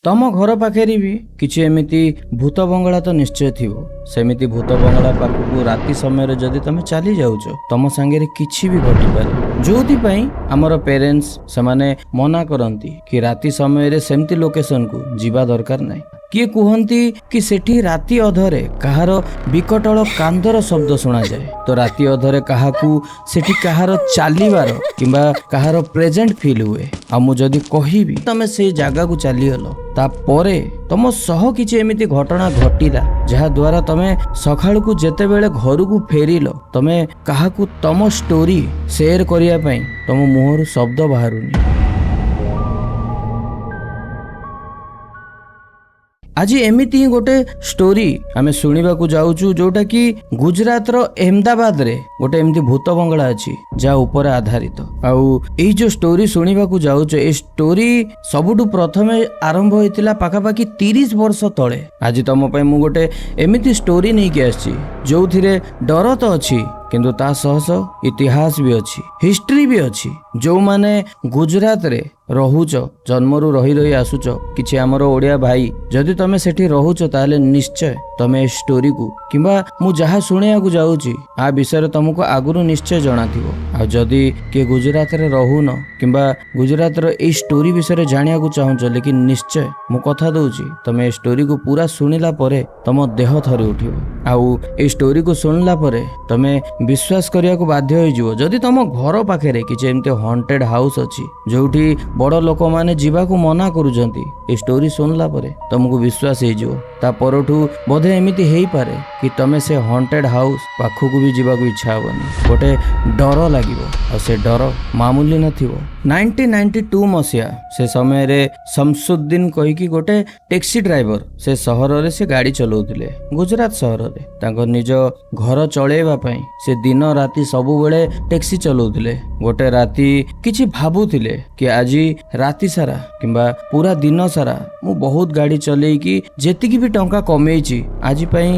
तम घर पाखे भी किसी एमती भूत बंगला तो निश्चय थी सेमिति भूत बंगला पाखक राति समय जदि तुम चली जाऊच तम सांगे किछि भी घटी पारे जो आमर पेरेंट्स से मना करती कि राति समय सेमती लोकेशन को जीवा दरकार नहीं। किए कहती कि सेठी राति अधरे कहार विकटल कांदर शब्द शुणा जाए तो राति अधरे काहाकू सेठी कहार चलीबार किंबा कहार प्रेजेंट फील हुए आ मु जदि कहिबी तमे से जगह को चलीगल तापरे तम सह किछि एमिति घटना घटिला जहा द्वारा तमे सखाळ को जेते बेले घर को फेरिल तमे काहाकू तम स्टोरी शेयर करिया पई तम मुहर शब्द बाहरुनी। आज एमिति ही गोटे स्टोरी आमे सुनिबा को जाउचु जोटा कि गुजरात रो अहमदाबाद रे गोटे एमिति भूत बंगला अछि जा ऊपर आधारित आउ एई जो स्टोरी सुनिबा को जाउचु ए स्टोरी सबुठु प्रथमे आरंभ होइतिला पाखापाखि 30 वर्ष तळे। आज तम पय मु गोटे एमिति स्टोरी नै के आछि जोथिरे डर तो अछि किंतु ता सहस इतिहास भी अच्छी हिस्ट्री भी अच्छी। जो माने गुजरात रे रहुच जन्मरू रही रही आसुच किछि आमर ओडिया भाई जदि तमे सेठी रहुच ताले निश्चय तमे स्टोरी को किंबा मु जहा सुनिया को जाउची आ विषय तुमको आगुरु निश्चय जणा थिबो। आ जदि के गुजरात रे रहून किंबा गुजरात रो ए स्टोरी विषय जानिया को चाहुच लेकिन निश्चय मु कथा दउची तमे स्टोरी को पूरा सुनिला परे तम देह थरी उठिबो। आउ ए स्टोरी को सुनला परे तमे विश्वास करिया को बाध्य होई जिवो। जदि तम घर पाखे रे किछि एमते हॉन्टेड हाउस अछि जोठी बड़ लोक माने जीवा को मना करूजंती ए स्टोरी सुनला परे तुमको विश्वास हे जिवो। ता परठू बोधे एमिति हेई पारे कि तमे से हॉन्टेड हाउस पाखु को भी जीवा को इच्छा होबनी गोटे डर लागिवो आ से डर मामूली नथिवो। 1992 मसिया से समय रे शमसुद्दीन कहि कि गोटे टैक्सी ड्राइवर से शहर रे से गाड़ी चलाउतिले गुजरात शहर रे तांको निज घर चलेबा पई से दिन राति सबु बेले टैक्सी चलाउतिले। गोटे राति किछि भाबुतिले कि आज राति सारा किंबा पूरा दिन सारा मु बहुत गाड़ी चलेई कि जेतिकी भी टंका कमेइची आज पई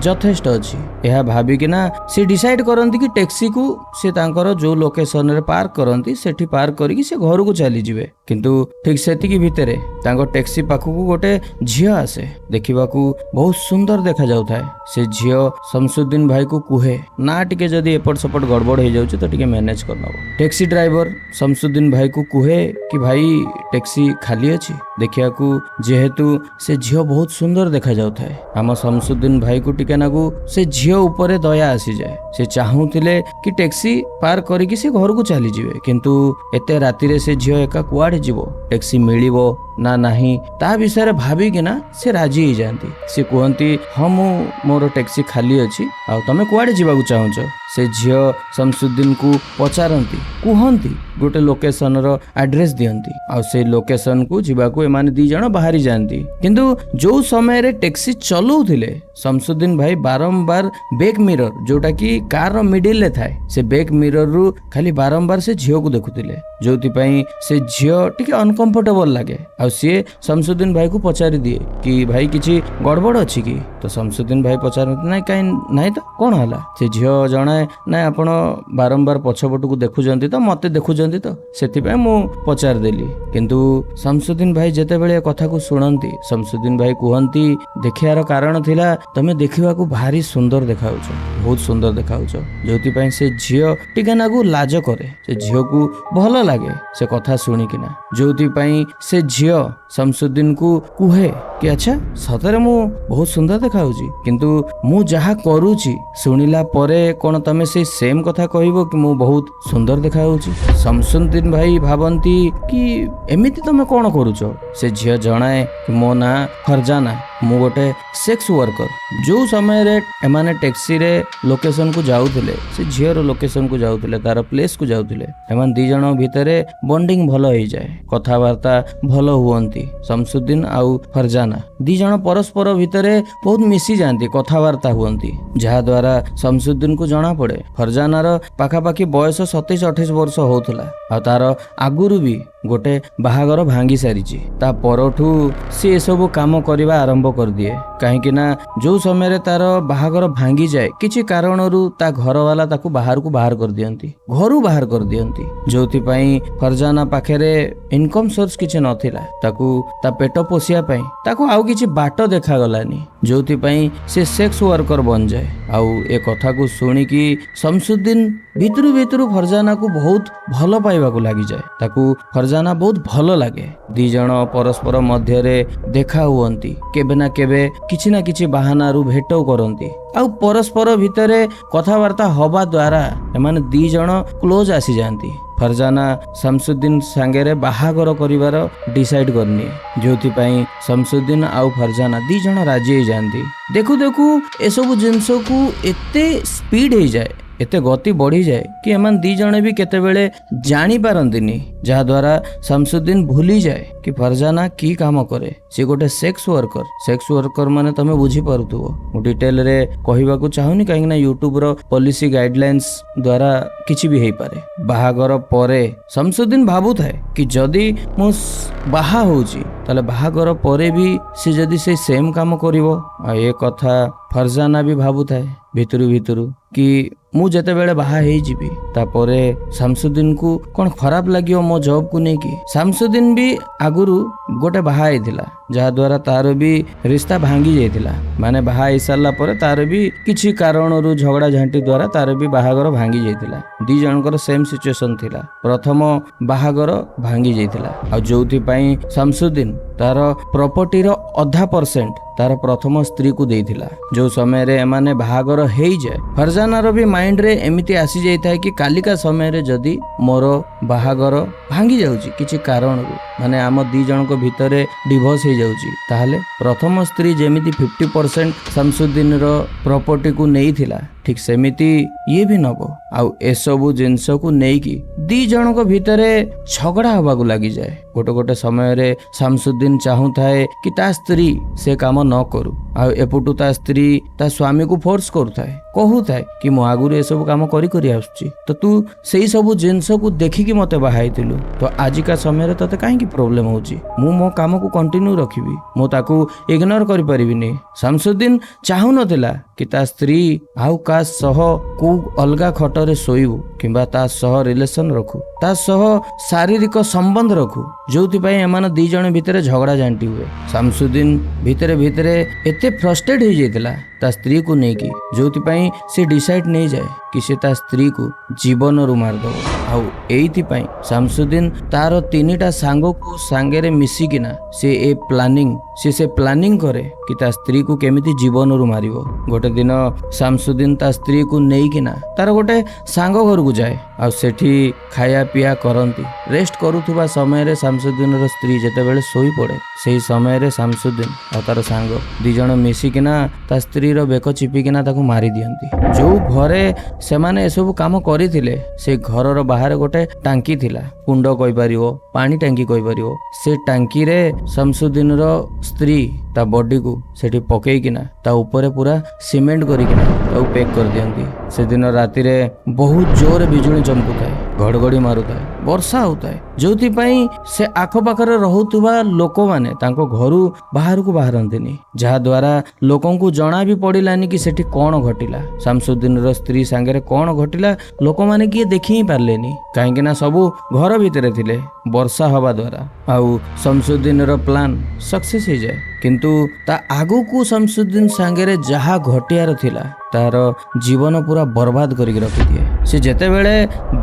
यथेष्ट अछि एहा भाबी कि ना से डिसाइड करंती कि टैक्सी को से तांकर जो लोकेशन रे पार्क करंती सेठी पार्क करी से घर को चली जिवे। किंतु ठीक सेतिकी भितरे तांको टैक्सी पाखु को गोटे झियो आसे देखिबाकू बहुत सुंदर देखा जाउथाय। से झियो शमसुद्दीन भाई को कुहे ना टिके जदी एपट सपट गड़बड़ हो जाउछ तो टिके मैनेज करनबो। टैक्सी ड्राइवर शमसुद्दीन भाई को कुहे कि भाई टैक्सी खाली अछि देखियाकू जेहेतु से झियो बहुत सुंदर देखा जाउथाय हम शमसुद्दीन भाई को टिके नागू से झियो ऊपर दया आसी जाए। से चाहूतिले कि टैक्सी पार्क करिकि से घर को चली जिवे किंतु एते राति रे से झियो एका कुआडे जीवो टैक्सी मिलिबो ना नहीं ता विषय भाबी कि ना से राजी हो जाती। से कहती हाँ मोर टैक्सी खाली अच्छी आ तमे कुआडे जीवाकू चाहुच। से झियो शमसुद्दीन को पचारती कहती गोटे लोकेशन रो एड्रेस दियंती आ से लोकेशन को जीवाकू एमाने दी जण बाहरी जाती। किंतु जो समय रे टैक्सी चलाउथिले शमसुद्दीन भाई बारंबार बैक मिरर जोटा कि कार रो मिडिल रे थाए से बैक मिरर रु खाली बारंबार से झियो को देखुथिले जोति पई से झियो टिके अनकंफर्टेबल लागे। आ सी शमसुद्दीन भाई को पचारि दिए कि भाई किछि गड़बड़ अछि कि तो शमसुद्दीन भाई पचारते ना कहीं नहीं तो कौन हला। से झियो जणाए ना आपण बारंबार पछपट को देखुजंती तो मते देखुजंती तो सेति पई मु पचार देली। किंतु शमसुद्दीन भाई जेते बेले कथा को सुनंती शमसुद्दीन भाई कहंती देखियार कारण थिला तमे देखिबा को भारी सुंदर देखाउछ बहुत सुंदर देखाउछ जोति पई से झियो टिके नागु लाज करे। से झियो को भल लागे से कथा सुनी किना जोति पई से झियो शमसुद्दीन को कुहे कि अच्छा सतरे मु बहुत सुंदर देखाउची किंतु मु जहा करूची सुनिला परे कोन तमे से सेम कथा कहबो कि मु बहुत सुंदर देखाउची। शमसुद्दीन भाई भाबंती कि एमिति तमे कोन करूचो। से झियो जणाए कि मो ना फरजाना मु गोटे सेक्स वर्कर। जो समय रे एमाने टैक्सी रे लोकेशन को जाउथिले से झियो रो लोकेशन को जाउथिले तार प्लेस को जाउथिले एमान दी जण भितरे बॉन्डिंग भलो होई जाए कथावार्ता भलो हुअंती। शमसुद्दीन आउ फरजाना दी जण परस्पर भितरे बहुत मिसी जांती कथावार्ता हुअंती जहा द्वारा शमसुद्दीन को जणा पड़े फरजाना रो पाखापाखि बयस 27-28 वर्ष होउथला आ तार आगुरु भी गोटे बाहागर भांगी सारिची ता परठू से सब काम करबा आरंभ କରିଦିଏ। କାହିଁକି ନା ଯୋଉ ସମୟରେ ତାର ବାହାଘର ଭାଙ୍ଗି ଯାଏ କିଛି କାରଣରୁ ତା ଘର ବାଲା ତାକୁ ବାହାରକୁ ବାହାର କରିଦିଅନ୍ତି, ଘରୁ ବାହାର କରିଦିଅନ୍ତି, ଯୋଉଥିପାଇଁ ଫରଜାନା ପାଖରେ ଇନକମ ସୋର୍ସ କିଛି ନଥିଲା। ତାକୁ ତା ପେଟ ପୋଷିବା ପାଇଁ ତାକୁ ଆଉ କିଛି ବାଟ ଦେଖାଗଲାନି, ଯୋଉଥିପାଇଁ ସେ ସେକ୍ସ ୱାର୍କର ବନିଯାଏ। ଆଉ ଏ କଥାକୁ ଶୁଣିକି ଶମସୁଦ୍ଦିନ ଭିତରୁ ଭିତରୁ ଫରଜାନାକୁ ବହୁତ ଭଲ ପାଇବାକୁ ଲାଗିଯାଏ। ତାକୁ ଫରଜାନା ବହୁତ ଭଲ ଲାଗେ। ଦି ଜଣ ପରସ୍ପର ମଧ୍ୟରେ ଦେଖା ହୁଅନ୍ତି, କେବେ ନା କେବେ କିଛି ନା କିଛି ବାହାନାରୁ ଭେଟ କରନ୍ତି। ଆଉ ପରସ୍ପର ଭିତରେ କଥାବାର୍ତ୍ତା ହବା ଦ୍ୱାରା ଏମାନେ ଦି ଜଣ କ୍ଲୋଜ ଆସିଯାଆନ୍ତି। ଫରଜାନା ଶମସୁଦ୍ଦିନ ସାଙ୍ଗରେ ବାହାଘର କରିବାର ଡିସାଇଡ କରିନିଏ, ଯୋଉଥିପାଇଁ ଶମସୁଦ୍ଦିନ ଆଉ ଫରଜାନା ଦି ଜଣ ରାଜି ହେଇଯାଆନ୍ତି। ଦେଖୁ ଦେଖୁ ଏସବୁ ଜିନିଷକୁ ଏତେ ସ୍ପିଡ ହେଇଯାଏ, ଏତେ ଗତି ବଢିଯାଏ କି ଏମାନେ ଦି ଜଣ ବି କେତେବେଳେ ଜାଣିପାରନ୍ତିନି, ଯାହାଦ୍ୱାରା ଶମସୁଦ୍ଦିନ ଭୁଲିଯାଏ କି ଫରଜାନା କି କାମ କରେ। ସେ ଗୋଟେ ସେକ୍ସ ୱାର୍କର। ସେକ୍ସ ୱାର୍କର ମାନେ ତମେ ବୁଝିପାରୁଥିବ। ମୁଁ ଡିଟେଲରେ କହିବାକୁ ଚାହୁଁନି, କାହିଁକିନା ୟୁଟ୍ୟୁବର ପଲିସି ଗାଇଡଲାଇନ୍ସ ଦ୍ୱାରା କିଛି ବି ହେଇପାରେ। ବାହାଘର ପରେ ଶମସୁଦ୍ଦିନ ଭାବୁଥାଏ କି ଯଦି ମୁଁ ବାହା ହଉଛି ତାହେଲେ ବାହାଘର ପରେ ବି ସେ ଯଦି ସେଇ ସେମ୍ କାମ କରିବ। ଆଉ ଏ କଥା ଫରଜାନା ବି ଭାବୁଥାଏ ଭିତରୁ ଭିତରୁ କି ମୁଁ ଯେତେବେଳେ ବାହା ହେଇଯିବି ତାପରେ ଶମସୁଦ୍ଦିନକୁ କଣ ଖରାପ ଲାଗିବ ମୋ ଜବକୁ ନେଇକି। ଶମସୁଦ୍ଦିନ ବି ଆଗରୁ ଗୋଟେ ବାହା ହେଇଥିଲା, ଯାହାଦ୍ୱାରା ତାର ବି ରିସ୍ତା ଭାଙ୍ଗି ଯାଇଥିଲା। ମାନେ ବାହା ହେଇସାରିଲା ପରେ ତାର ବି କିଛି କାରଣରୁ ଝଗଡ଼ା ଝାଣ୍ଟି ଦ୍ୱାରା ତାର ବି ବାହାଘର ଭାଙ୍ଗି ଯାଇଥିଲା। ଦି ଜଣଙ୍କର ସେମ୍ ସିଚୁଏସନ ଥିଲା। ପ୍ରଥମ ବାହାଘର ଭାଙ୍ଗି ଯାଇଥିଲା, ଆଉ ଯୋଉଥିପାଇଁ ଶମସୁଦ୍ଦିନ ତାର ପ୍ରପର୍ଟିର 0.5% ତାର ପ୍ରଥମ ସ୍ତ୍ରୀକୁ ଦେଇଥିଲା। ଯୋଉ ସମୟରେ ଏମାନେ ବାହାଘର ହେଇଯାଏ, ଫରଜାନାର ବି ମାଇଣ୍ଡରେ ଏମିତି ଆସିଯାଇଥାଏ କି କାଲିକା ସମୟରେ ଯଦି ମୋର ବାହାଘର ଭାଙ୍ଗି ଯାଉଛି କିଛି କାରଣରୁ, ମାନେ ଆମ ଦି ଜଣଙ୍କ ଭିତରେ ଡିଭୋର୍ସ ହେଇଯାଉଛି, ତାହେଲେ ପ୍ରଥମ ସ୍ତ୍ରୀ ଯେମିତି 50% ଶମସୁଦ୍ଦିନର ପ୍ରପର୍ଟିକୁ ନେଇଥିଲା, ଠିକ ସେମିତି ଇଏ ବି ନବ। ଆଉ ଏସବୁ ଜିନିଷକୁ ନେଇକି ଦି ଜଣଙ୍କ ଭିତରେ ଝଗଡ଼ା ହବାକୁ ଲାଗିଯାଏ। ଗୋଟେ ସମୟରେ ଶମସୁଦ୍ଦିନ ଚାହୁଁଥାଏ କି ତା ସ୍ତ୍ରୀ ସେ କାମ ନ କରୁ, ଆଉ ଏପଟୁ ତା ସ୍ତ୍ରୀ ତା ସ୍ୱାମୀକୁ ଫୋର୍ସ କରୁଥାଏ, କହୁଥାଏ କି ମୁଁ ଆଗରୁ ଏସବୁ କାମ କରି ଆସୁଛି, ତ ତୁ ସେଇ ସବୁ ଜିନିଷକୁ ଦେଖିକି ମତେ ବାହାଇଥିଲୁ, ତ ଆଜିକା ସମୟରେ ତତେ କାହିଁକି ପ୍ରୋବ୍ଲେମ ହଉଛି? ମୁଁ ମୋ କାମକୁ କଣ୍ଟିନ୍ୟୁ ରଖିବି, ମୁଁ ତାକୁ ଇଗ୍ନୋର କରିପାରିବିନି। ଶମସୁଦ୍ଦିନ ଚାହୁଁନଥିଲା କି ତା ସ୍ତ୍ରୀ ଆଉ କାହା ସହ କୋଉ ଅଲଗା ଖଟରେ ଶୋଇବୁ କିମ୍ବା ତା ସହ ରିଲେସନ ରଖୁ, ତା ସହ ଶାରୀରିକ ସମ୍ବନ୍ଧ ରଖୁ, ଯୋଉଥିପାଇଁ ଏମାନେ ଦି ଜଣ ଭିତରେ ଝଗଡ଼ା ଝାଣ୍ଟି ହୁଏ। ଶମସୁଦ୍ଦିନ ଭିତରେ ଭିତରେ ଏତେ ଫ୍ରଷ୍ଟ୍ରେଟ୍ ହେଇଯାଇଥିଲା ତା ସ୍ତ୍ରୀକୁ ନେଇକି, ଯୋଉଥିପାଇଁ ସେ ଡିସାଇଡ୍ ନେଇଯାଏ କି ସେ ତା ସ୍ତ୍ରୀକୁ ଜୀବନରୁ ମାରିଦବ। ଆଉ ଏଇଥିପାଇଁ ଶମସୁଦ୍ଦିନ ତାର 3ଟା ସାଙ୍ଗକୁ ସାଙ୍ଗରେ ମିଶିକିନା ସେ ପ୍ଲାନିଂ କରେ କି ତା ସ୍ତ୍ରୀକୁ କେମିତି ଜୀବନରୁ ମାରିବ। ଗୋଟେ ଦିନ ଶମସୁଦ୍ଦିନ ତା ସ୍ତ୍ରୀକୁ ନେଇକିନା ତାର ଗୋଟେ ସାଙ୍ଗ ଘରକୁ ଯାଏ, ଆଉ ସେଠି ଖାଇବା ପିଇବା କରନ୍ତି। ରେଷ୍ଟ କରୁଥିବା ସମୟରେ ଶମସୁଦ୍ଦିନର ସ୍ତ୍ରୀ ଯେତେବେଳେ ଶୋଇପଡ଼େ, ସେଇ ସମୟରେ ଶମସୁଦ୍ଦିନ ଆଉ ତାର ସାଙ୍ଗ ଦି ଜଣ ମିଶିକିନା ତା ସ୍ତ୍ରୀର ବେକ ଚିପିକିନା ତାକୁ ମାରି ଦିଅନ୍ତି। ଯୋଉ ଘରେ ସେମାନେ ଏସବୁ କାମ କରିଥିଲେ ସେ ଘରର ବାହାରେ ଗୋଟେ ଟାଙ୍କି ଥିଲା, କୁଣ୍ଡ କହିପାରିବ, ପାଣି ଟାଙ୍କି କହିପାରିବ। ସେ ଟାଙ୍କିରେ ଶମସୁଦ୍ଦିନର ସ୍ତ୍ରୀ ତା ବଡିକୁ ସେଠି ପକେଇକିନା ତା ଉପରେ ପୁରା ସିମେଣ୍ଟ କରିକିନା ତାକୁ ପ୍ୟାକ୍ କରିଦିଅନ୍ତି। ସେଦିନ ରାତିରେ ବହୁତ ଜୋରରେ ବିଜୁଳି ଚମକୁଥାଏ, ଘଡ଼ଘଡ଼ି ମାରୁଥାଏ, ବର୍ଷା ହଉଥାଏ, ଯୋଉଥିପାଇଁ ସେ ଆଖପାଖରେ ରହୁଥିବା ଲୋକମାନେ ତାଙ୍କ ଘରୁ ବାହାରକୁ ବାହାରନ୍ତିନି, ଯାହାଦ୍ୱାରା ଲୋକଙ୍କୁ ଜଣା ବି ପଡ଼ିଲାନି କି ସେଠି କଣ ଘଟିଲା, ଶମସୁଦ୍ଦିନର ସ୍ତ୍ରୀ ସାଙ୍ଗରେ କଣ ଘଟିଲା। ଲୋକମାନେ କିଏ ଦେଖି ହିଁ ପାରିଲେନି, କାହିଁକି ନା ସବୁ ଘର ଭିତରେ ଥିଲେ ବର୍ଷା ହବା ଦ୍ୱାରା। ଆଉ ଶମସୁଦ୍ଦିନର ପ୍ଲାନ୍ ସକ୍ସେସ୍ ହେଇଯାଏ, କିନ୍ତୁ ତା ଆଗକୁ ଶମସୁଦ୍ଦିନ ସାଙ୍ଗରେ ଯାହା ଘଟିବାର ଥିଲା ତାର ଜୀବନ ପୁରା ବର୍ବାଦ କରିକି ରଖିଦିଏ। ସେ ଯେତେବେଳେ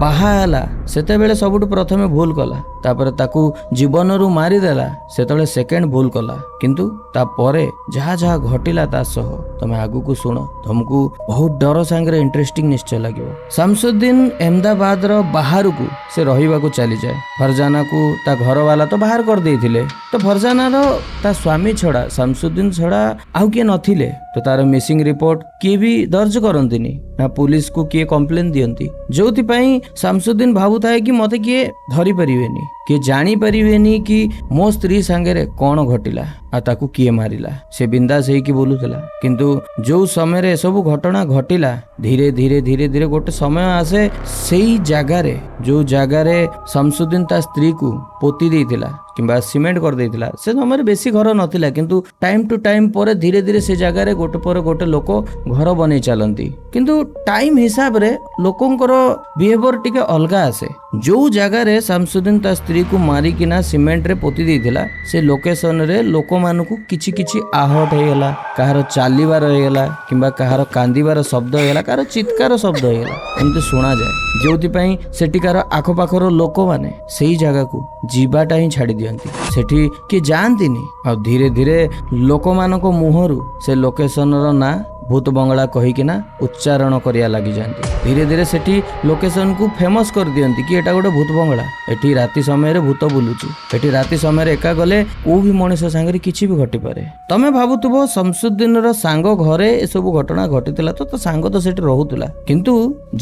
ବାହା ହେଲା ସେତେବେଳେ ସବୁଠୁ ପ୍ରଥମେ ଭୁଲ କଲା, ତାପରେ ତାକୁ ଜୀବନରୁ ମାରିଦେଲା ସେତେବେଳେ ସେକେଣ୍ଡ ଭୁଲ କଲା। କିନ୍ତୁ ତାପରେ ଯାହା ଯାହା ଘଟିଲା ତା ସହ ତମେ ଆଗକୁ ଶୁଣ, ତମକୁ ବହୁତ ଡର ସାଙ୍ଗରେ ଇଣ୍ଟରେଷ୍ଟିଂ ନିଶ୍ଚୟ ଲାଗିବ। ଶମସୁଦ୍ଦିନ ଅହମଦାବାଦର ବାହାରକୁ ସେ ରହିବାକୁ ଚାଲିଯାଏ। ଫରଜାନାକୁ ତା ଘର ବାଲା ତ ବାହାର କରିଦେଇଥିଲେ, ତ ଫରଜାନାର ତା ସ୍ୱାମୀ ଛଡା ଶମସୁଦ୍ଦିନ ଛଡା ଆଉ କିଏ ନଥିଲେ, ତ ତାର ମିସିଂ ରିପୋର୍ଟ କିଏ ବି ଦର୍ଜ କରନ୍ତିନି ନା ପୁଲିସକୁ କିଏ କମ୍ପ୍ଲେନ ଦିଅନ୍ତି, ଯୋଉଥିପାଇଁ ଶମସୁଦ୍ଦିନ ଭାବୁଥାଏ କି ମତେ କିଏ ଧରି ପାରିବେନି, କିଏ ଜାଣିପାରିବେନି କି ମୋ ସ୍ତ୍ରୀ ସାଙ୍ଗରେ କଣ ଘଟିଲା ଆଉ ତାକୁ କିଏ ମାରିଲା। ସେ ବିନ୍ଦାସ ହେଇକି ବୁଲୁଥିଲା, କିନ୍ତୁ ଯୋଉ ସମୟରେ ଏସବୁ ଘଟଣା ଘଟିଲା धीरे धीरे धीरे धीरे गोटे समय आसे सेई जगार जो जगार शमसुद्दीन ता स्त्री को पोती देइथिला किंबा सीमेंट कर देइथिला से समय बेसी घर नथिला किंतु टाइम टू टाइम पर धीरे धीरे से जगार गोटे पर गोटे लोक घर बनै चलती किंतु टाइम हिसाब रे लोकंकर बिहेवियर टिके अलगा आसे जो जगार शमसुद्दीन ता स्त्री को मारिकिना सीमेंट रे पोती देइथिला से लोकेशन रे लोक मानकु किछि किछि आहट हेगला कहार चालीबार हेगला किंबा कहार कांदीबार शब्द हेगला कहार चित्कार शब्द हेगला एमती सुना जाए जोथि पई सेटिकार आखपाखर लोक माने सेई जगह को जीवाटा ही छाड़ी दियंती सेठी कि जानतीनी आ धीरे धीरे लोक मानक मुहरु से लोकेशन रो ना भूत बंगला कहीकिना उच्चारण करिया लगी जाती धीरे धीरे सेठी लोकेशन को फेमस कर दियंती कि एटा गोटे भूत बंगला एठी राति समय रे भूत बुलुची एठी राति समय रे एका गले को भी मनुष्य सांगरे किछि भी घटी पारे तमे भाबुतबो शमसुद्दीन रो सांग घरे ए सब घटना घटितला तो सांग तो सेठी रहुतला किंतु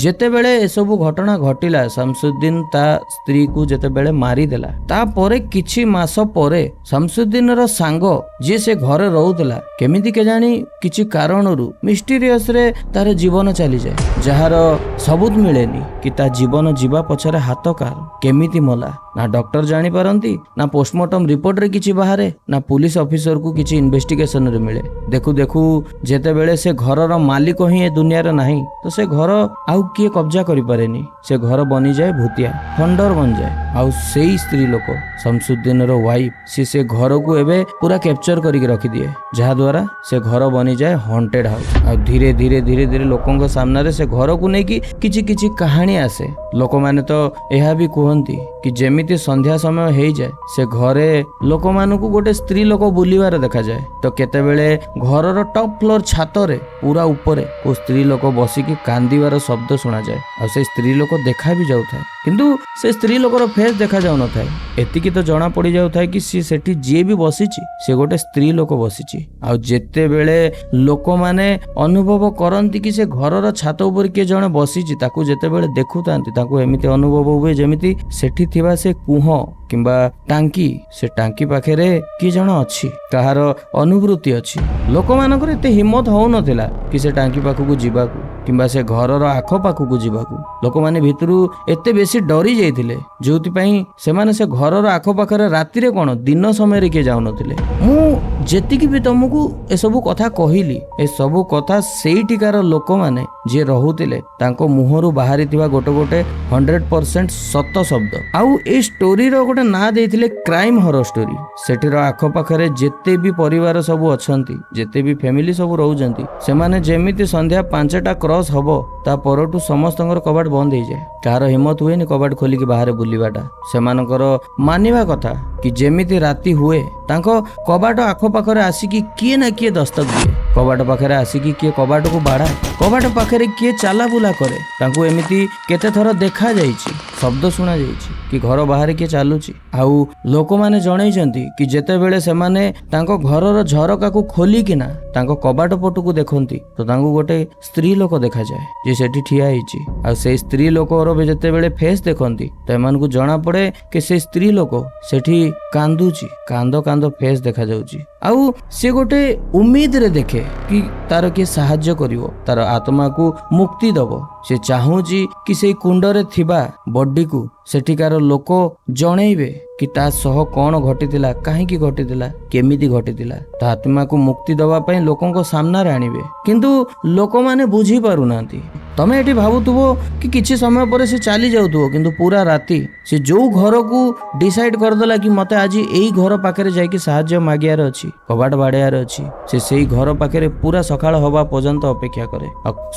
जेते बेले ए सब घटना घटिला शमसुद्दीन ता स्त्री को जेते बेले मारी देला ता परे किछि मास परे शमसुद्दीन रो सांग जे से घरे रहुतला केमिति के जानी किछि कारणरू मिस्टीरियस रे तार जीवन चली जाए जहार सबूत मिलेनी कि ता जीवन जीवा पछरे हाथ कार केमिति मला ना डॉक्टर जानी पारंती ना पोस्टमार्टम रिपोर्ट रे किछि बाहरे ना पुलिस ऑफिसर को किछि इन्वेस्टिगेशन रे मिले देखु देखु जेते बेले से घर रो मालिक ही ए दुनिया रे नाही तो से घर आउ किए कब्जा करि पारेनी से घर बनी जाए भूतिया खंडर बन जाए आउ सेई स्त्री लोक शमसुद्दीन रो वाइफ से घर को एबे पूरा कैप्चर करिक रखि दिए जहा द्वारा से घर बनी जाए हॉन्टेड हाउस आ धीरे धीरे धीरे धीरे लोकन के सामने से घर को नहीं कि किछि किछि कहानी आसे लोक माने तो एहा भी कहंती कि जेमिति संध्या समय हो जाए से घरे लोक मानकु गोटे स्त्री लोक बुलिवार देखा जाए तो केते बेले घर रो टॉप फ्लोर छात रे पूरा ऊपर को स्त्री लोक बसिकी कांदीवार शब्द सुना जाए और से स्त्री लोक देखा भी जाउथाय किंतु से स्त्री लोकर फेस देखा जाउ न थाए एतिकी तो जना पड़ी जाउथाय कि सी सेठी जे भी बसिची से गोटे स्त्री लोक बसिची आ जेते बेले लोक माने अनुभव करंती कि से घरर छात ऊपर किए जणे बसिची ताकू जेते बेले देखुतांती ताकू एमिति अनुभव हुए जेमिति सेठी थिबा से कुह किंबा टांकी से टांकी पाखेरे कि जण अछि कहार अनुभूति अछि लोक मानकर एते हिम्मत हो नथिला कि से टांकी पाखकु जीवाकू किंबा से घरर आख पाखकु जीवाकू लोक माने भितरु एते बेसी डरी जाइथिले जोति पई से माने से घरर आख पाखरे राति रे कोन दिन समय रे के जाउ नथिले मु जेतिकी भी तुमको ए सब कथा कहिली ए सब कथा सेइटिकार लोक माने जे रहुतिले तांको मुहरु बाहरी थिबा गोटे गोटे 100% सत शब्द आउ ए स्टोरी रो गोटे ना देइथिले क्राइम हॉरर स्टोरी सेठिर आख पाखरे जेते भी परिवार सब अछंती जेते भी फैमिली सब रहउजंती से माने जेमिति संध्या 5टा क्रॉस हबो ता परटू समस्तंकर कबाट बंद हो जाए कार हिम्मत हुए नि कबाट खोलिकी बाहर बुलिबाटा सेमानकर मानिबा कथा कि जेमिति राति हुए तांको कबाट आख पाखरे आसिकी किए ना किए दस्तक दिए कबाट पाखरे आसिकी किए कबाट को बाड़ा कबाट पाखरे किए चाला बुला करे तांको एमिति केते थर देखा जाईची शब्द सुना जाईची कि घर बाहर किए चालुची आउ लोक माने जणैचंती कि जेते बेले से माने तांको घरर झरका को खोली किना तांको कबाट पटू देखंती तो तांको गोटे स्त्री लोक देखा जाए जे सेठी ठिया हिची आ से स्त्री लोकर जेते बेले फेस देखंती तो एमान को जना पड़े कि से स्त्री लोक सेठी कांदुची कांदो कांदो फेस देखा जाउची आउ से गोटे उम्मीद रे देखे कि तार के सहाय्य करिवो तार आत्मा को मुक्ति दबो से चाहूची कि से कुंड रे थिबा बॉडी को सेठिकार लोक जणैबे कि ता सह कौन घटितिला काहेकि घटितिला केमिति घटितिला ता आत्मा को मुक्ति दबा पई लोकंको सामना रे आनिबे किंतु लोक माने बुझी पारु नांती तमे एठी भाबुतबो कि किछि समय परे से चली जाउतबो किंतु पूरा राति से जो घर को डिसाइड कर देला कि मते आज एई घर पाखरे जाई कि सहाय्य मागियार अछि कबाट बाड़ियार अछि से सेई घर पाखरे पूरा सकाळ हवा पर्यंत अपेक्षा करे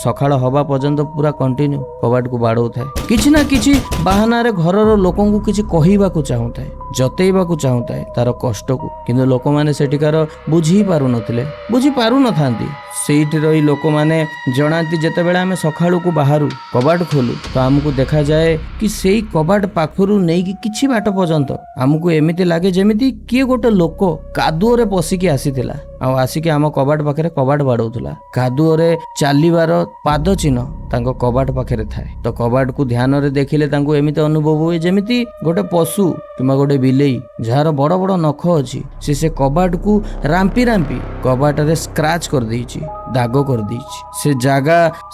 सकाळ हवा पर्यंत पूरा कंटिन्यू कबाट को बाड़ौ थाए किछि ना किछि बहाना रे घरर लोकंकु किछि कहिबा को चाहुताए जतेइबा को चाहुताए तार कष्ट को किंतु लोक माने सेठिकार बुझी पारु नथिले बुझी पारु नथांती सेठी रही लोक माने जणांती जेते बेले आमे सखाळु को बाहरु कबाट खोलु तो हमको देखा जाए कि सेई कबाट पाखरु नै कि किछि बाट पर्यंत हमको एमिति लागे जेमिति किए गोटे लोक कादुओ रे पसिकी आसीथिला आ आसिकी आम कबाट पाखरे कबाट बाडौथला कादुओ रे चालीबार पाद चिन्ह तांको कबाट पाखरे थाए तो कबाट को ध्यान रे देखिले तांको एमिति अनुभव हुए जेमिति गोटे पशु किमा गोटे ବିଲେଇ ଯାହାର ବଡ ବଡ ନଖ ଅଛି ସେ କବାଟକୁ ରାମ୍ପି ରାମ୍ପି କବାଟରେ ସ୍କ୍ରାଚ୍ କରିଦେଇଛି, ଦାଗ କରିଦେଇଛି।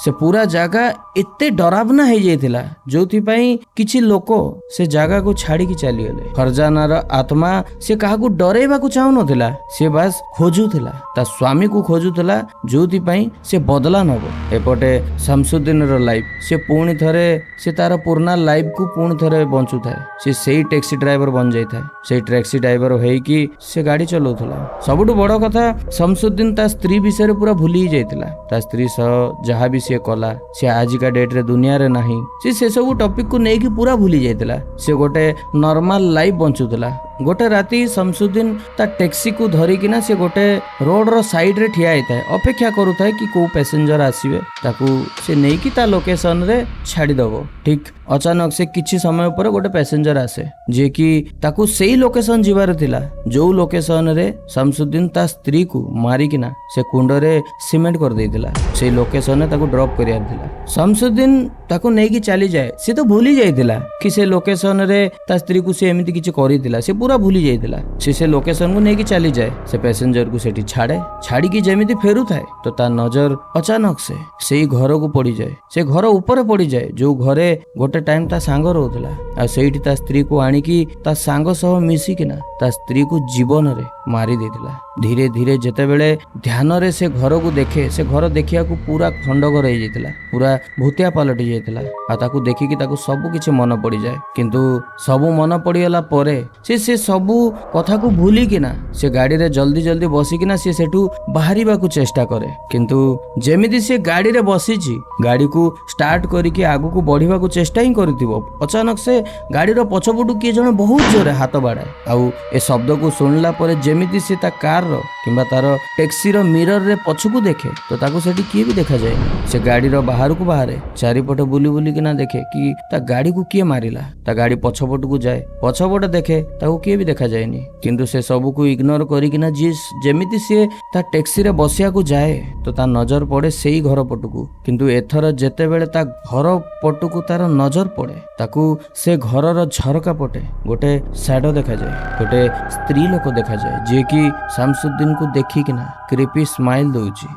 ସେ ପୁରା ଜାଗା ଏତେ ଡରାବନା ହେଇଯାଇଥିଲା ଯୋଉଥିପାଇଁ କିଛି ଲୋକ ସେ ଜାଗାକୁ ଛାଡିକି ଚାଲିଗଲେ। ଫରଜାନାର ଆତ୍ମା ସେ କାହାକୁ ଡରେଇବାକୁ ଚାହୁଁନଥିଲା, ସେ ବାସ୍ ଖୋଜୁଥିଲା, ତା ସ୍ୱାମୀକୁ ଖୋଜୁଥିଲା ଯୋଉଥିପାଇଁ ସେ ବଦଲା ନବ। ଏପଟେ ଶାମସୁଦ୍ଦିନର ଲାଇଫ, ସେ ପୁଣି ଥରେ ସେ ତାର ପୁରୁଣା ଲାଇଫକୁ ପୁଣି ଥରେ ବଞ୍ଚୁଥାଏ। ସେ ସେଇ ଟ୍ୟାକ୍ସି ଡ୍ରାଇଭର ବନି ଯାଇଥାଏ। ସେଇ ଟ୍ୟାକ୍ସି ଡ୍ରାଇଭର ହେଇକି ସେ ଗାଡି ଚଲାଉଥିଲା। ସବୁଠୁ ବଡ କଥା, ଶାମସୁଦ୍ଦିନ ତା ସ୍ତ୍ରୀ ବିଷୟରେ ପୁରା ଭୁଲି ଯାଇଥିଲା। ତା ସ୍ତ୍ରୀ ସହ ଯାହା ବି ସିଏ କଲା, ସେ ଆଜିକା ଡେଟରେ ଦୁନିଆରେ ନାହିଁ, ସେ ସବୁ ଟପିକକୁ ନେଇକି ପୁରା ଭୁଲି ଯାଇଥିଲା। ସେ ଗୋଟେ ନର୍ମାଲ ଲାଇଫ ବଞ୍ଚୁଥିଲା। ଗୋଟେ ରାତି ଶାମସୁଦ୍ଦିନ ତା ଟ୍ୟାକ୍ସିକୁ ଧରିକିନା ସେ ଗୋଟେ ରୋଡର ସାଇଡରେ ଠିଆ ହେଇଥାଏ, ଅପେକ୍ଷା କରୁଥାଏ କି କୋଉ ପ୍ୟାସେଞ୍ଜର ଆସିବେ, ତାକୁ ସେ ନେଇକି ତା ଲୋକେସନରେ ଛାଡିଦବ। ଠିକ ଅଚାନକ ସେ କିଛି ସମୟ ପରେ ଗୋଟେ ପ୍ୟାସେଞ୍ଜର ଆସେ, ଯିଏକି ତାକୁ ସେଇ ଲୋକେସନ ଯିବାର ଥିଲା ଯୋଉ ଲୋକେସନରେ ଶାମସୁଦ୍ଦିନ ତା ସ୍ତ୍ରୀକୁ ମାରିକିନା ସେ କୁଣ୍ଡରେ ସିମେଣ୍ଟ କରିଦେଇଥିଲା। ସେଇ ଲୋକେସନରେ ତାକୁ ଡ୍ରପ୍ କରିବାର ଥିଲା। ଶାମସୁଦ୍ଦିନ ତାକୁ ନେଇକି ଚାଲିଯାଏ। ସେ ତ ଭୁଲି ଯାଇଥିଲା କି ସେ ଲୋକେସନରେ ତା ସ୍ତ୍ରୀକୁ ସେ ଏମିତି କିଛି କରିଥିଲା, ସେ ପୁରା ଭୁଲି ଯାଇଥିଲା। ସେ ଲୋକେସନକୁ ନେଇକି ଚାଲିଯାଏ। ସେ ପ୍ୟାସେଞ୍ଜରକୁ ସେଠି ଛାଡିକି ଯେମିତି ଫେରୁଥାଏ ତ ତା ନଜର ଅଚାନକ ସେଇ ଘରକୁ ପଡିଯାଏ। ସେ ଘର ଉପରେ ପଡିଯାଏ ଯୋଉ ଘରେ ଗୋଟେ ଟାଇମ ତା ସାଙ୍ଗ ରହୁଥିଲା। ଆଉ ସେଇଠି ତା ସ୍ତ୍ରୀକୁ ଆଣିକି ତା ସାଙ୍ଗ ସହ ମିଶିକିନା ତା ସ୍ତ୍ରୀକୁ ଜୀବନରେ ମାରି ଦେଇଥିଲା। ଧୀରେ ଧୀରେ ଯେତେବେଳେ ଧ୍ୟାନରେ ସେ ଘରକୁ ଦେଖେ, ସେ ଘର ଦେଖିବାକୁ ପୁରା ଖଣ୍ଡଘର ହେଇଯାଇଥିଲା, ପୁରା ଭୂତିଆ ପାଲଟି ଯାଇଥିଲା। ଆଉ ତାକୁ ଦେଖିକି ତାକୁ ସବୁ କିଛି ମନେ ପଡିଯାଏ। କିନ୍ତୁ ସବୁ ମନେ ପଡିଗଲା ପରେ ସେ ସବୁ କଥାକୁ ଭୁଲିକିନା ସେ ଗାଡିରେ ଜଲ୍ଦି ବସିକିନା ସେ ସେଠୁ ବାହାରିବାକୁ ଚେଷ୍ଟା କରେ। କିନ୍ତୁ ଯେମିତି ସେ ଗାଡିରେ ବସିଛି, ଗାଡିକୁ ଷ୍ଟାର୍ଟ କରିକି ଆଗକୁ ବଢିବାକୁ ଚେଷ୍ଟା ହିଁ କରିଥିବ, ଅଚାନକ ସେ ଗାଡିର ପଛପଟୁ କିଏ ଜଣେ ବହୁତ ଜୋରେ ହାତ ବାଡାଏ। ଆଉ ଏ ଶବ୍ଦକୁ ଶୁଣିଲା ପରେ ଯେମିତି ସେ ତା କାରର କିମ୍ବା ତାର ଟ୍ୟାକ୍ସିର ମିରରରେ ପଛକୁ ଦେଖେ ତ ତାକୁ ସେଠି କିଏ ବି ଦେଖାଯାଏନି। ସେ ଗାଡିର ବାହାରକୁ ବାହାରେ, ଚାରିପଟେ ବୁଲିକିନା ଦେଖେ କି ତା ଗାଡିକୁ କିଏ ମାରିଲା। ତା ଗାଡି ପଛପଟକୁ ଯାଏ, ପଛପଟେ ଦେଖେ, ତାକୁ କିଏ ବି ଦେଖାଯାଏନି। କିନ୍ତୁ ସେ ସବୁକୁ ଇଗ୍ନୋର କରିକିନା ଯେମିତି ସିଏ ତା ଟ୍ୟାକ୍ସିରେ ବସିବାକୁ ଯାଏ ତ ତା ନଜର ପଡେ ସେଇ ଘର ପଟକୁ। କିନ୍ତୁ ଏଥର ଯେତେବେଳେ ତା ଘର ପଟକୁ ତାର ନଜର ପଡେ, ତାକୁ ସେ ଘରର ଝରକା ପଟେ ଗୋଟେ ସ୍ୟାଡୋ ଦେଖାଯାଏ, ଗୋଟେ ସ୍ତ୍ରୀ ଲୋକ ଦେଖାଯାଏ, ଯିଏକି ଶାମସୁଦ୍ଦିନକୁ ଦେଖିକିନା କ୍ରିପି ସ୍ମାଇଲ ଦଉଛି।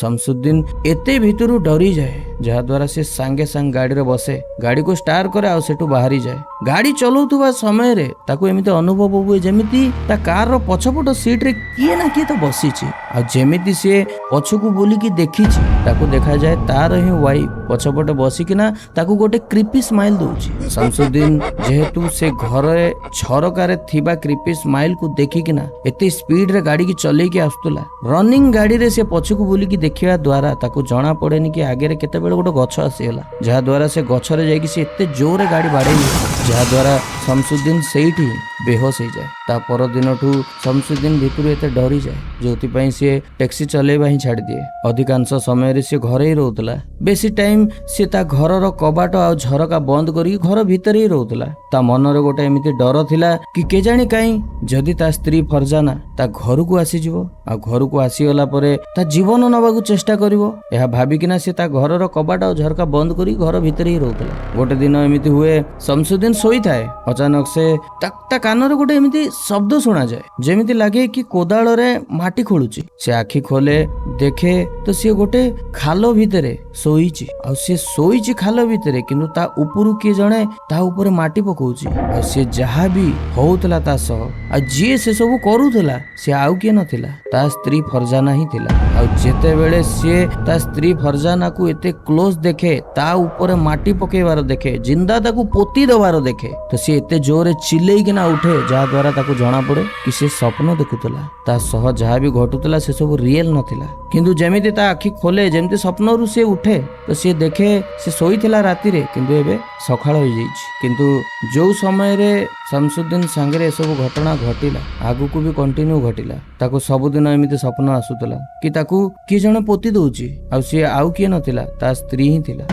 ଶାମସୁଦ୍ଦିନ ଏତେ ଭିତରୁ ଡରିଯାଏ ଯାହାଦ୍ୱାରା ସେ ସାଙ୍ଗେ ସାଙ୍ଗେ ଗାଡିରେ ବସେ, ଗାଡିକୁ ଷ୍ଟାର୍ଟ କରେ ଆଉ ସେଠୁ ବାହାରିଯାଏ। ଗାଡି ଚଲାଉଥିବା ସମୟରେ ତାକୁ ଏମିତି ଅନୁଭବ ହୁଏ ଯେମିତି ତା କାରର ପଛପଟ ସିଟରେ କିଏ ନା କିଏ ତ ବସିଛି। ଆଉ ଯେମିତି ସିଏ ପଛକୁ ବୁଲିକି ଦେଖିଛି, ତାକୁ ଦେଖାଯାଏ ତାର ହିଁ ୱାଇଫ ପଛପଟେ ବସିକିନା ତାକୁ ଗୋଟେ କ୍ରିପି ସ୍ମାଇଲ ଦଉଛି। ଶାମସୁଦ୍ଦିନ ଯେହେତୁ ସେ ଘରେ ଝରକାରେ ଥିବା କ୍ରିପି ସ୍ମାଇଲକୁ ଦେଖିକିନା ଏତେ ସ୍ପିଡରେ ଗାଡିକି ଚଲେଇକି ଆସୁଥିଲା, ରନିଂ ଗାଡିରେ ସେ ପଛକୁ ବୁଲିକି ଦେଖିବା ଦ୍ୱାରା ତାକୁ ଜଣା ପଡେନି କି ଆଗରେ କେତେବେଳେ ଗୋଟେ ଗଛ ଆସିଗଲା, ଯାହାଦ୍ୱାରା ସେ ଗଛରେ ଯାଇକି ସେ ଏତେ ଜୋରରେ ଗାଡି ବାଡେଇ, ଯାହାଦ୍ୱାରା ଶାମସୁଦ୍ଦିନ ସେଇଠି ବେହୋସ ହେଇଯାଏ। ତା ପରଦିନଠୁ ଶାମସୁଦ୍ଦିନ ଭିତରୁ ଏତେ ଡରିଯାଏ ଯୋଉଥିପାଇଁ ସିଏ ଟ୍ୟାକ୍ସି ଚଲେଇବା ହିଁ ଛାଡିଦିଏ। ଅଧିକାଂଶ ସମୟରେ ସିଏ ଘରେ ହିଁ ରହୁଥିଲା। ବେଶୀ ଟାଇମ ସିଏ ତା ଘରର କବାଟ ଆଉ ଝରକା ବନ୍ଦ କରିକି ଘର ଭିତରେ ହିଁ ରହୁଥିଲା। ତା ମନରେ ଗୋଟେ ଏମିତି ଡର ଥିଲା କି କେଜାଣି କାହିଁ ଯଦି ତା ସ୍ତ୍ରୀ ଫରଜାନା ତା ଘରକୁ ଆସିଯିବ, ଆଉ ଘରକୁ ଆସିଗଲା ପରେ ତା ଜୀବନ ନବାକୁ ଚେଷ୍ଟା କରିବ, ଏହା ଭାବିକିନା ସେ ତା ଘରର କବାଟ ଆଉ ଝରକା ବନ୍ଦ କରି ଘର ଭିତରେ ହିଁ ରହୁଥିଲା। ଗୋଟେ ଦିନ ଏମିତି ହୁଏ, ଶାମସୁଦ୍ଦିନ ଶୋଇଥାଏ, ଅଚାନକ ସେ ତା କାନରେ ଗୋଟେ ଏମିତି ଶବ୍ଦ ଶୁଣାଯାଏ, ଯେମିତି ଲାଗେ କି କୋଦାଳରେ ମାଟି ଖୋଳୁଛି। ସେ ଆଖି ଖୋଲେ, ଦେଖେ ତ ସିଏ ଗୋଟେ ଖାଲ ଭିତରେ ଶୋଇଛି। ଆଉ ସିଏ ଶୋଇଛି ଖାଲ ଭିତରେ, କିନ୍ତୁ ତା ଉପରୁ କିଏ ଜଣେ ତା ଉପରେ ମାଟି ପକଉଛି। ଆଉ ସିଏ ଯାହା ବି ହଉଥିଲା ତା ସହ, ଆଉ ଯିଏ ସେ ସବୁ କରୁଥିଲା ସେ ଆଉ କିଏ ନଥିଲା, ତା ସ୍ତ୍ରୀ ଫରଜାନା ହିଁ ଥିଲା। ଆଉ ଯେତେବେଳେ ସିଏ ତା ସ୍ତ୍ରୀ ଫରଜାନାକୁ ଏତେ କ୍ଲୋଜ ଦେଖେ, ତା ଉପରେ ମାଟି ପକେଇବାର ଦେଖେ, ଜିନ୍ଦା ତାକୁ ପୋତି ଦେବାର ଦେଖେ, ତ ସିଏ ଏତେ ଜୋରରେ ଚିଲେଇକିନା ଉଠେ, ଯାହା ଦ୍ୱାରା ତାକୁ ଜଣା ପଡେ କି ସେ ସ୍ୱପ୍ନ ଦେଖୁଥିଲା। ତା ସହ ଯାହା ବି ଘଟୁଥିଲା ସେ ସବୁ ରିଏଲ ନଥିଲା। କିନ୍ତୁ ଯେମିତି ତା ଆଖି ଖୋଲେ, ଯେମିତି ସ୍ୱପ୍ନରୁ ସେ ଉଠେ ତ ସିଏ ଦେଖେ ସେ ଶୋଇଥିଲା ରାତିରେ, କିନ୍ତୁ ଏବେ ସକାଳ ହେଇଯାଇଛି। କିନ୍ତୁ ଯୋଉ ସମୟରେ ଶାମସୁଦ୍ଦିନ ସାଙ୍ଗରେ ଏସବୁ ଘଟଣା ଘଟିଲା, ଆଗକୁ ବି କଣ୍ଟିନ୍ୟୁ ଘଟିଲା। ତାକୁ ସବୁଦିନ ଏମିତି ସ୍ୱପ୍ନ ଆସୁଥିଲା କି ତାକୁ କିଏ ଜଣେ ପୋତି ଦଉଛି, ଆଉ ସିଏ ଆଉ କିଏ ନଥିଲା, ତା ସ୍ତ୍ରୀ ହିଁ ଥିଲା।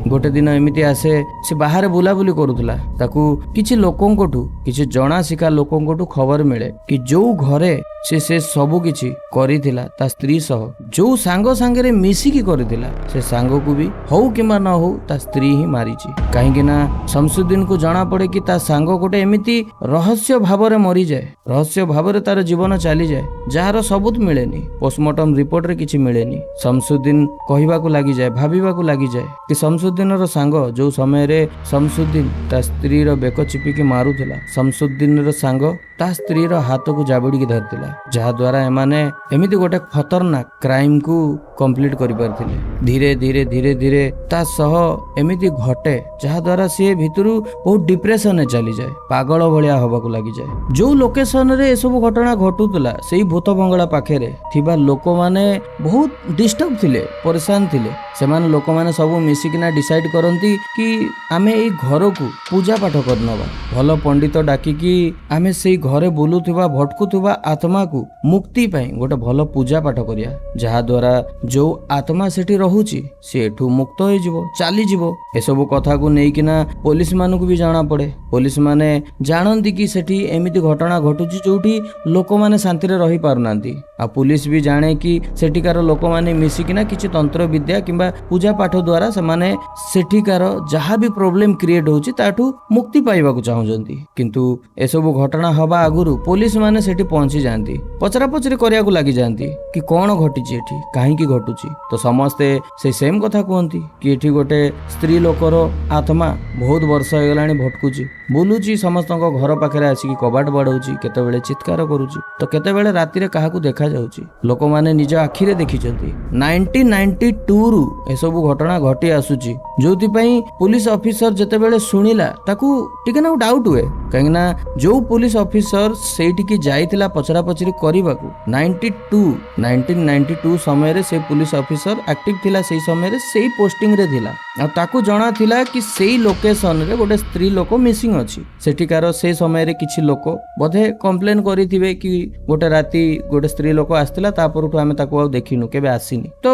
ଗୋଟେ ଦିନ ଏମିତି ଆସେ, ସେ ବାହାରେ ବୁଲାବୁଲି କରୁଥିଲା, ତାକୁ କିଛି ଲୋକଙ୍କଠୁ, କିଛି ଜଣା ଶିଖା ଲୋକଙ୍କଠୁ ଖବର ମିଳେ କି ଯୋଉ ଘରେ से सबु किछि करिथिला ता स्त्री सह जो सांग सांगे मिसिकी करिथिला से सांग को भी हौ किंबा न हौ ता स्त्री ही मारिछि काहेकि ना शमसुद्दीन को जाना पड़े कि ता सांग गोटे एमिति रहस्य भावरे मरी जाए रहस्य भावरे तार जीवन चली जाए जार सबूत मिलेनी पोस्टमार्टम रिपोर्ट रे किछि मिलेनी शमसुद्दीन कहबा को लागि जाए भाबिबा को लागि जाए कि शमसुद्दीन रो सांग जो समय रे शमसुद्दीन ता स्त्री रो बेक चिपिकी मारुथिला शमसुद्दीन रो सांग ता स्त्री रो हाथ को जाबड़ी की धरतिला जहा द्वारा एमाने एमिति गोटे खतरनाक क्राइम को कंप्लीट करि परथिले धीरे धीरे धीरे धीरे ता सह एमिति घटे जहा द्वारा से भितरु बहुत डिप्रेशन में चली जाए पागल भलिया होबा को लागि जाए जो लोकेशन रे ए सब घटना घटुतला सेही भूत बंगला पाखे रे थिबा लोक माने बहुत डिस्टर्ब थिले परेशान थिले सेमान लोक माने सब मिसिकिना डिसाइड करंती कि आमे ए घर को पूजा पाठ करनबा भल पंडित डाकी कि आमे सेही घरे बुलुथिबा भटकुथिबा आत्मा को मुक्ति पाई गोटे भल पूजा पाठ करिया जहा द्वारा जो आत्मा सेठी रहुची सेठू मुक्त हो जिवो चाली जिवो ए सब कथा को नै किना पुलिस मानु को भी जाना पड़े पुलिस माने जानंती कि सेठी एमिति घटना घटुची जोठी लोक माने शांति रे रही पारुनांती आ पुलिस भी जाने कि सेठिकार लोक माने मिसिकिना किछि तंत्र विद्या किंबा पूजा पाठ द्वारा से माने सेठिकार जहा भी प्रॉब्लम क्रिएट होची ताठू मुक्ति पाइबा को चाहुचंती किंतु ए सब घटना हवा आगुरु पुलिस माने सेठी पहुंची जांती पचरा पचरी करिया को लागि जांती कि कोन घटिची एठी काहे की घटुची तो समस्ते से सेम कथा कहंती कि एठी गोटे स्त्री लोकर आत्मा बहुत वर्ष हो गलानी भटकुची बुलुची समस्त घर पाखे आसिकी कबाट बाड़ौची केतेबेले चित्कार करूची तो केतेबेले राति रे काहाकू देखा जाउची लोक माने निज आखि रे देखिचंती 1992 रु ए सब घटना घटी आसुची जोति पई पुलिस ऑफिसर जेतेबेले सुनिला ताकू टिके ना डाउट हुए काहेना जो पुलिस ऑफिसर सेठी की जाइतिला पचरा पचरी करिबाकू 1992 समय रे से पुलिस ऑफिसर एक्टिव थिला सेही समय रे सेही पोस्टिंग रे थिला आ ताकू जणा थिला कि सेही लोकेशन रे गोटे स्त्री लोक मिसिंग अछि सेठिकार से समय रे किछि लोक बोधे कंप्लेन करिथिबे कि गोटे राती गोटे स्त्री लोक आस्तिला तापरठू आमे ताकू आ देखिनु केबे आसीनी तो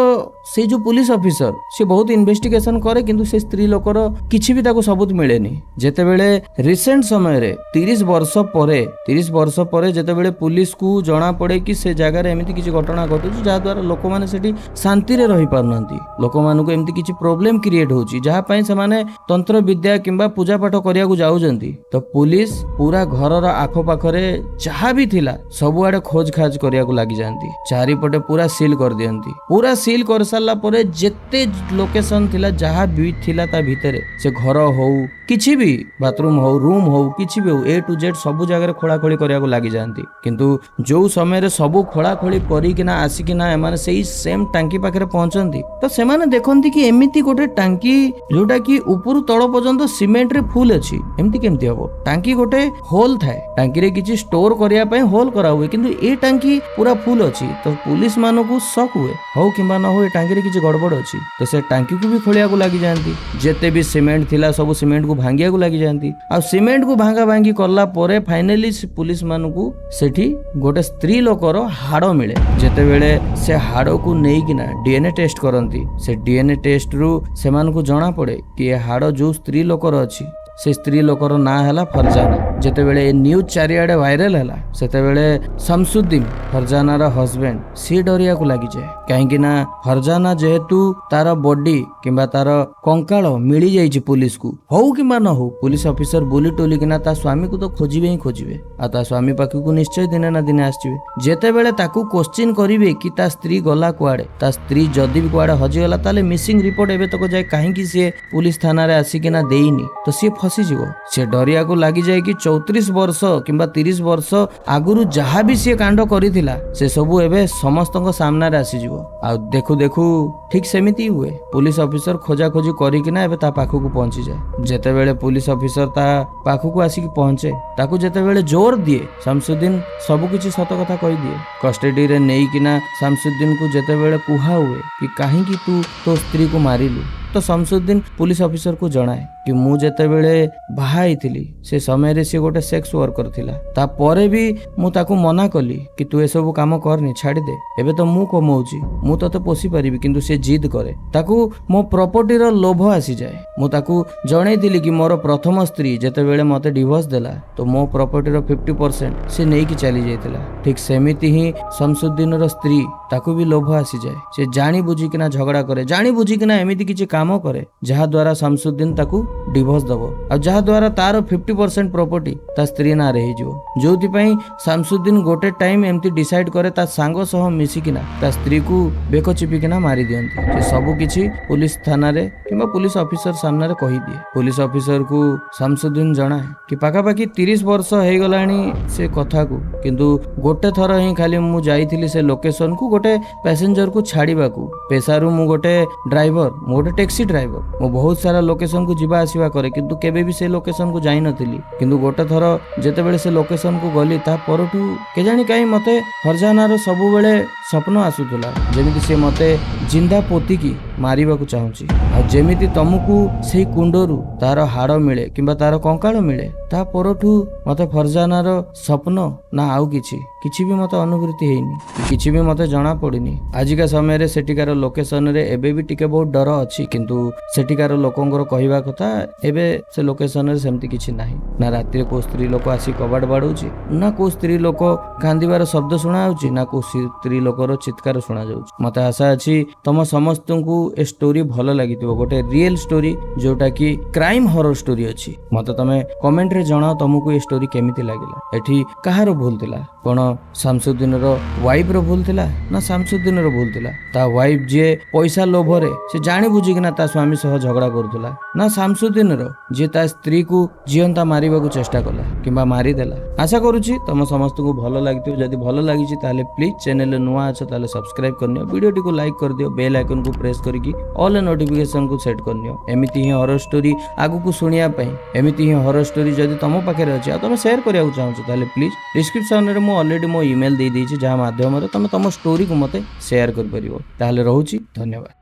से जो पुलिस ऑफिसर से बहुत इन्वेस्टिगेशन करे किंतु से स्त्री लोकर किछि भी ताकू सबूत मिलेनी जेतेबेले रिसेंट समय रे 30 वर्ष परे जेतेबेले पुलिस को जणा पड़े कि से जगह रे एमिति किछि घटना घटुची जा द्वारा लोक माने सेठी शांति रे रही पारनंती लोक मानु को एमिति किछि प्रॉब्लम क्रिएट होची जहा पई से माने तंत्र विद्या किंबा पूजा पाठ करिया को जाउजंती तो पुलिस पूरा घरर आखो पाखरे जहा भी थिला सब आडे खोज खाज करिया को लागि जानती चारिपटे पूरा सील कर दियंती पूरा सील कर सारला परे जेते लोकेशन थिला जहा भी थिला ता भितरे से घर हो किछि भी बाथरूम हो रूम हो किछि भी हो ए टू जेड सब जगह खोला खोली करिया को लागि जानती किंतु जो समय रे सब खोला खोली करी किना आसी किना एमाने सेही सेम टांकी पाखरे पहुंचंती तो सेमाने देखंती कि एमिति गोटे टांकी जोटा कि ऊपर तळ पर्यंत सिमेंट रे फुल अछि एमिति केमति हबो टांकी गोटे होल थाए टांकी रे किछि स्टोर करिया पय होल करा हुए किंतु ए टांकी पूरा फुल अछि तो पुलिस मानो को शक हुए हो किबा न हो ए टांकी रे किछि गड़बड़ अछि तो से टांकी को भी खोलिया को लागि जानती जेते भी सिमेंट थिला सब सिमेंट को भांगिया को लागि जानती आ सिमेंट को भांगा भांगी करला परे फाइनली पुलिस मानु को सेठी गोटे स्त्री लोकर हाड़ मिले जेते बेले से हाड़ को नेई किना डीएनए टेस्ट करंती से डीएनए टेस्ट रु सेमान को जाना पड़े कि ये हाड़ जो स्त्री लोकर अछि से स्त्री लोकर ना हला फरजाना जेते बेले न्यूज चारियाडे वायरल हला सेते बेले शमसुद्दीन फरजाना रा हस्बैंड सी डरिया को लागि जाय काहे कि ना फरजाना जेहेतु तार बॉडी किंबा तार कंकाळ मिली जाईची पुलिस को हो किंबा न हो पुलिस ऑफिसर बोली टोली किना ता स्वामी को तो खोजिबे ही खोजिबे आ ता स्वामी पाखी को निश्चय दिने ना दिने आसीबे जेते बेले ताकू क्वेश्चन करिवे कि ता स्त्री गला कुआडे ता स्त्री जदी भी कुआडे हजि गला ताले मिसिंग रिपोर्ट एबे तक जाय काहे कि से पुलिस थाना रे आसी किना देइनी तो से फसी जीवो से डरिया को लागि जाय कि 34 वर्ष किंबा 30 वर्ष आगुरु जहा भी से कांड करिथिला से सबु एबे समस्तक सामना रे आसी जीवो आ देखु देखु ठीक सेमिति हुए पुलिस ऑफिसर खोजा खोजी करी किना एबे ता पाखु को पहुंची जाय जेते बेले पुलिस ऑफिसर ता पाखु को आसी कि पहुंचे ताकू जेते बेले जोर दिए शमसुद्दीन सब किछि सत कथा कहि दिए कस्टडी रे नेई किना शमसुद्दीन को जेते बेले कुहा हुए कि काहे कि तू तो स्त्री को मारिलु तो शमसुद्दीन पुलिस ऑफिसर को जणाए कि मु जेतेबेले बाहा होइतिली से समय रे से गोटे सेक्स वर्कर थिला तापरे भी मु ताकू मना कली कि तू ए सब काम करनी छाड़ी दे एबे तो मु कमाउची मु तते पोसी परिबी किंतु से जिद करे ताकू मो प्रॉपर्टी रो लोभ आसी जाए मु ताकू जणै दिली कि मोर प्रथम स्त्री जेतेबेले मते डिवोर्स देला तो मो प्रॉपर्टी रो 50% से नै कि चली जाइतिला ठीक सेमिति ही शमसुद्दीन रो स्त्री ताकू भी लोभ आसी जाए से जानी बुझी किना झगड़ा करे जानी बुझी किना एमिति किछि काम करे जहा द्वारा शमसुद्दीन ताकू डिवोर्स दबो आ जहा द्वारा तार 50% प्रॉपर्टी ता स्त्री ना रही जो जोथि पई शमसुद्दीन गोटे टाइम एमती डिसाइड करे ता सांग सह मिसी किना ता स्त्री को बेको चिपी किना मारी दियंती से सब किछि पुलिस थाना रे किबा पुलिस ऑफिसर सामने रे कहि दिए पुलिस ऑफिसर को शमसुद्दीन जणाए कि पाखापाखि 30 वर्ष हे गलानी से कथा को किंतु गोटे थर ही खाली मु जाइथिली से लोकेशन को गोटे पैसेंजर को छाड़ीबा को पेशारू मु गोटे ड्राइवर मु गोटे टैक्सी ड्राइवर मु बहुत सारा लोकेशन को जिबा आसीबा करे किंतु केबे भी से लोकेशन को जाई नथिली किंतु गोटे थर जेतेबेले से लोकेशन को गली ता परठू के जानी काई मते फरजाना रो सब बेले सपन आसुतला जेमिति से मते जिंदा पोती की मारिबा को चाहूची आ जेमिति तमको सेही कुंडरू तार हाड़ मिले किंबा तार कंकाळ मिले ता परठू मते फरजाना रो सपन ना आउ किछि भी मते अनुभूति हेइनी किछि भी मते जणा पड़िनी आजिका समय रे सेटिकार लोकेशन रे एबे भी टिके बहुत डर अछि किंतु सेटिकार लोकंगर कहिबा कथा एबे से लोकेशन रे सेमति किछि नाही ना राति रे को स्त्री लोक आसी कबाड़ बाडौची ना को स्त्री लोक कांदिबार शब्द सुना आउची ना को स्त्री लोकर चित्कार सुना जाउची मते आशा अछि तम समस्तंकु ए स्टोरी भलो लागितिबो गोटे रियल स्टोरी जोटा कि क्राइम हॉरर स्टोरी अछि मते तमे कमेंट रे जणाओ तमको ए स्टोरी केमिति लागिला एठी कहारो भूल थिला कोन शमसुद्दीन रो वाइफ रो भूल थिला ना शमसुद्दीन रो भूल थिला ता वाइफ जे पैसा लोभरे से जानि बुझी किना ता स्वामी सह झगड़ा करथुला ना शमसुद्दीन रो जे ता स्त्री को जीवंता मारिबा को चेष्टा कला किबा मारी देला आशा करूची तम समस्त को भलो लागितो जदी भलो लागिची ताले प्लीज चैनल नुआ छ ताले सब्सक्राइब करनियो वीडियो टी को लाइक कर दियो बेल आइकन को प्रेस करके ऑल नोटिफिकेशन को सेट करनियो एमिति ही हॉरर स्टोरी आगु को सुनिया पई एमिति ही हॉरर स्टोरी जदी तम पाखे अछि आ तम शेयर करिया को चाहू ताले प्लीज डिस्क्रिप्शन रे मो ऑलरेडी मो ईमेल दे दी जहाँ माध्यम तुम तुम स्टोरी को मते शेयर कर परिबो ताले रहूची धन्यवाद।